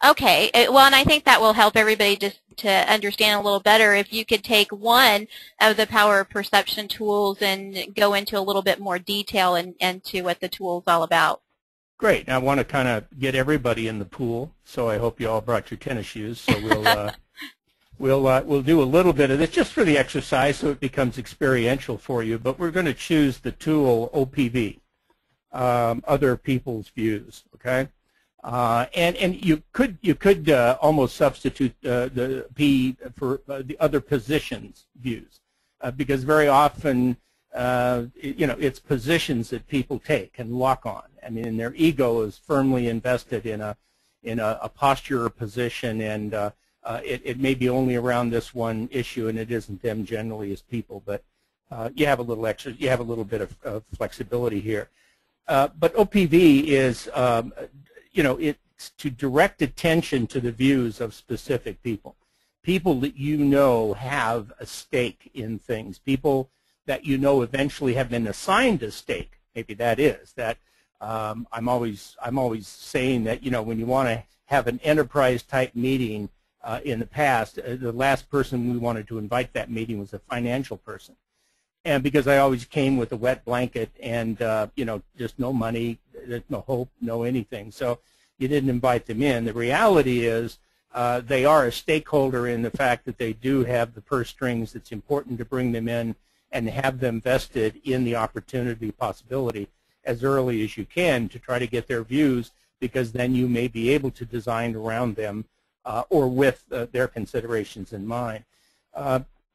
Okay, well, and I think that will help everybody just to understand a little better. If you could take one of the power perception tools and go into a little bit more detail and to what the tool is all about. Great. I want to kind of get everybody in the pool, so I hope you all brought your tennis shoes. So we'll do a little bit of this just for the exercise, so it becomes experiential for you. But we're going to choose the tool O.P.V, other people's views. Okay. And you could almost substitute the P for the other positions views, because very often it's positions that people take and lock on. I mean, their ego is firmly invested in a posture or position, and it may be only around this one issue, and it isn't them generally as people. But you have a little bit of flexibility here. But O.P.V is it's to direct attention to the views of specific people that you know have a stake in things, people that you know eventually have been assigned a stake. Maybe that is that. I'm always saying that when you want to have an enterprise type meeting in the past, the last person we wanted to invite that meeting was a financial person, and because I always came with a wet blanket and just no money, no hope, no anything, so you didn't invite them in. The reality is they are a stakeholder in the fact that they do have the purse strings. It's important to bring them in and have them vested in the opportunity possibility as early as you can to try to get their views, because then you may be able to design around them or with their considerations in mind.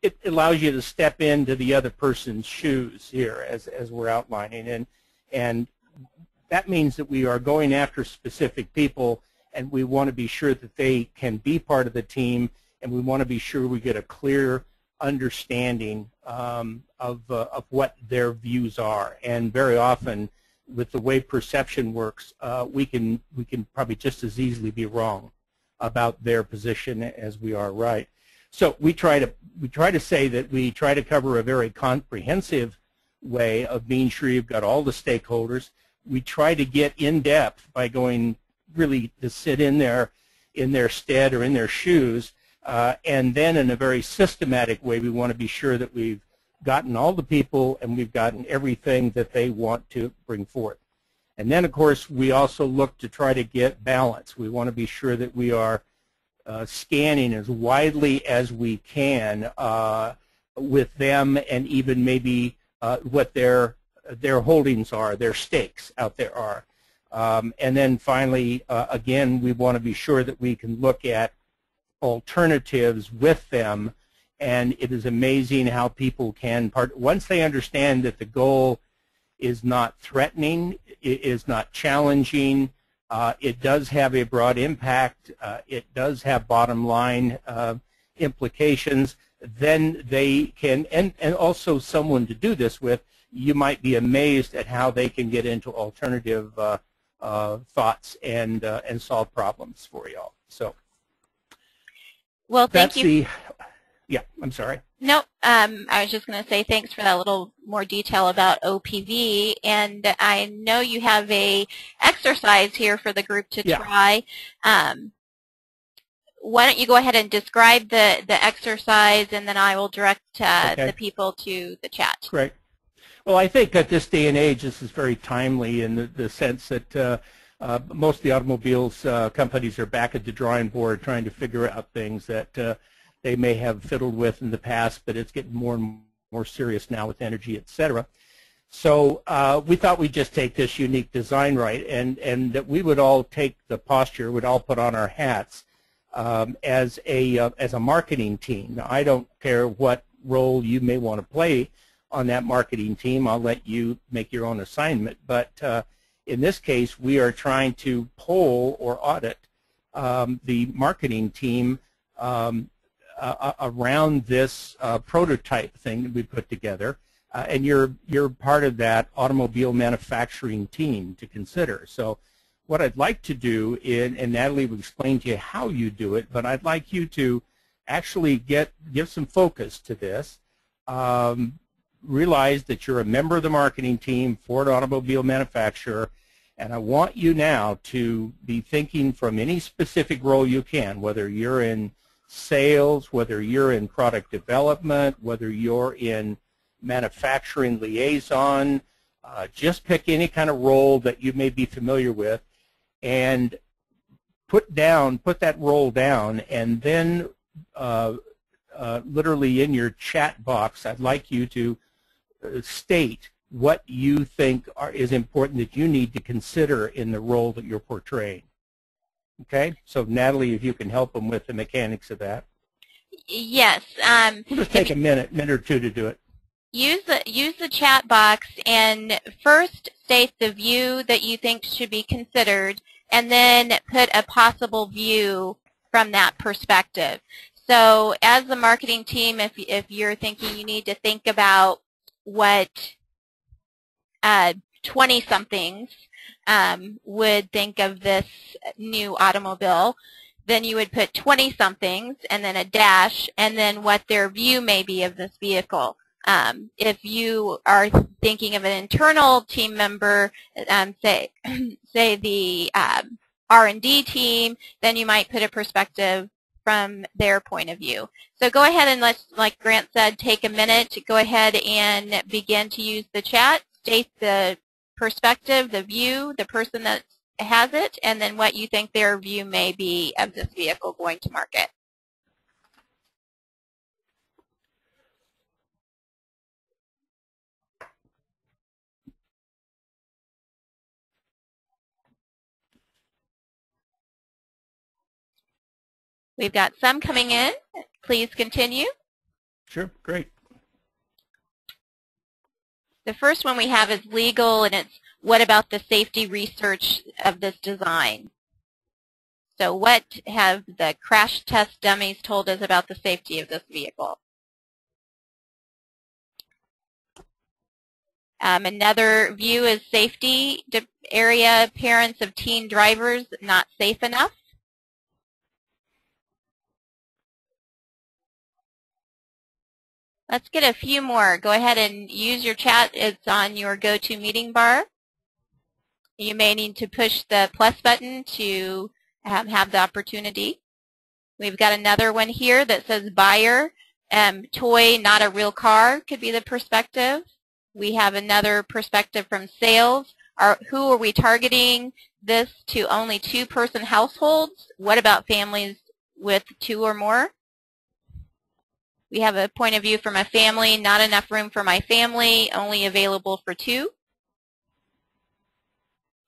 It allows you to step into the other person's shoes here as we're outlining, and that means that we are going after specific people, and we want to be sure that they can be part of the team, and we want to be sure we get a clear understanding of what their views are. And very often, with the way perception works, we can probably just as easily be wrong about their position as we are right. So we try to say that we try to cover a very comprehensive way of being sure you've got all the stakeholders. We try to get in depth by going really to sit in their stead or in their shoes, and then in a very systematic way we want to be sure that we've gotten all the people and we've gotten everything that they want to bring forth. And then, of course, we also look to try to get balance. We want to be sure that we are scanning as widely as we can with them, and even maybe what their holdings are, their stakes out there are. And then finally, again, we want to be sure that we can look at alternatives with them. And it is amazing how people can once they understand that the goal is not threatening, it is not challenging, it does have a broad impact, it does have bottom line implications, then they can, and also someone to do this with, you might be amazed at how they can get into alternative thoughts and solve problems for you all. So, well, thank you. Yeah, I'm sorry. No, I was just going to say thanks for that little more detail about O.P.V. And I know you have a exercise here for the group to try. Why don't you go ahead and describe the exercise, and then I will direct the people to the chat. Great. Well, I think at this day and age, this is very timely in the sense that most of the automobiles companies are back at the drawing board trying to figure out things that they may have fiddled with in the past, but it's getting more and more serious now with energy, et cetera. So we thought we'd just take this unique design right, and that we would all take the posture, would all put on our hats as a marketing team. Now, I don't care what role you may want to play on that marketing team. I'll let you make your own assignment. But in this case, we are trying to poll or audit the marketing team around this prototype thing that we put together, and you're part of that automobile manufacturing team to consider. So what I'd like to do, and Natalie will explain to you how you do it, but I'd like you to actually give some focus to this. Realize that you're a member of the marketing team for an automobile manufacturer, And I want you now to be thinking from any specific role you can, whether you're in sales, whether you're in product development, whether you're in manufacturing liaison, just pick any kind of role that you may be familiar with and put that role down, and then literally in your chat box, I'd like you to state what you think is important that you need to consider in the role that you're portraying. Okay? So Natalie, if you can help them with the mechanics of that. Yes. We'll just take a minute or two to do it. Use the chat box and first state the view that you think should be considered, and then put a possible view from that perspective. So as the marketing team, if you're thinking you need to think about what 20-somethings would think of this new automobile, then you would put 20-somethings and then a dash and then what their view may be of this vehicle. If you are thinking of an internal team member, say the R&D team, then you might put a perspective from their point of view. So go ahead and let's, like Grant said, take a minute to go ahead and begin to use the chat, state the perspective, the view, the person that has it, and then what you think their view may be of this vehicle going to market. We've got some coming in. Please continue. Sure, great. The first one we have is legal, and it's what about the safety research of this design? So what have the crash test dummies told us about the safety of this vehicle? Another view is safety area, parents of teen drivers not safe enough. Let's get a few more. Go ahead and use your chat. It's on your GoToMeeting bar. You may need to push the plus button to have the opportunity. We've got another one here that says buyer, toy, not a real car could be the perspective. We have another perspective from sales. Who are we targeting this to? Only two-person households? What about families with two or more? We have a point of view from a family, not enough room for my family, only available for two.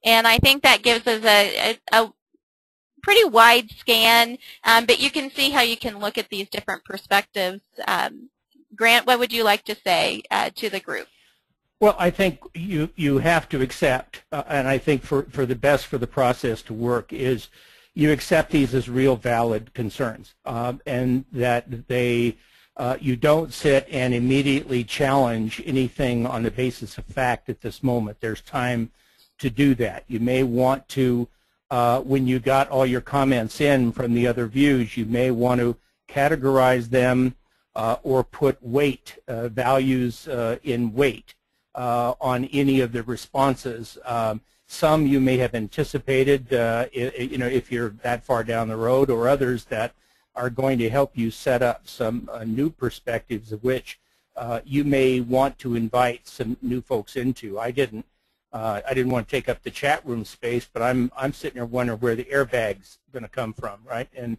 And I think that gives us a pretty wide scan, but you can see how you can look at these different perspectives. Grant, what would you like to say to the group? Well, I think you have to accept, and I think for the best for the process to work is you accept these as real valid concerns, and that they you don't sit and immediately challenge anything on the basis of fact at this moment. There's time to do that. You may want to, when you got all your comments in from the other views, you may want to categorize them or put weight, values in weight on any of the responses. Some you may have anticipated, you know, if you're that far down the road, or others that are going to help you set up some new perspectives of which you may want to invite some new folks into. I didn't want to take up the chat room space, but I'm sitting there wondering where the airbag's going to come from, right? And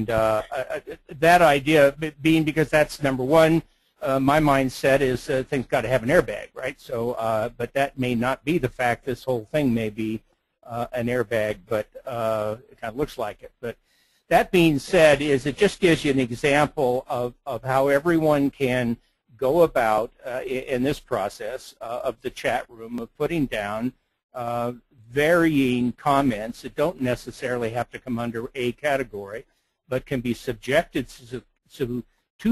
that idea being, because that's number one, my mindset is things got to have an airbag, right? So, but that may not be the fact. This whole thing may be an airbag, but it kind of looks like it. But that being said, it just gives you an example of how everyone can go about in this process of the chat room of putting down varying comments that don't necessarily have to come under a category, but can be subjected to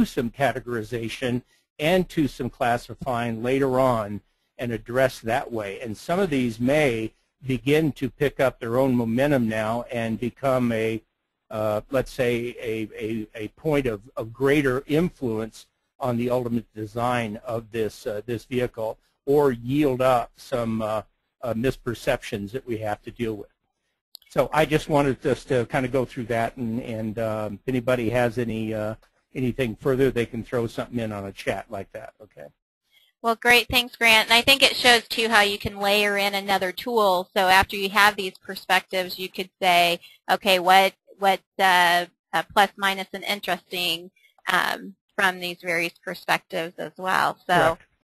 some categorization and to some classifying later on and addressed that way. And some of these may begin to pick up their own momentum now and become let's say a point of greater influence on the ultimate design of this vehicle, or yield up some misperceptions that we have to deal with. So I just wanted us to kind of go through that, and if anybody has anything further, they can throw something in on a chat like that. Okay. Well, great. Thanks, Grant. And I think it shows, too, how you can layer in another tool. So after you have these perspectives, you could say, okay, what plus, minus, and interesting from these various perspectives as well. So. Correct.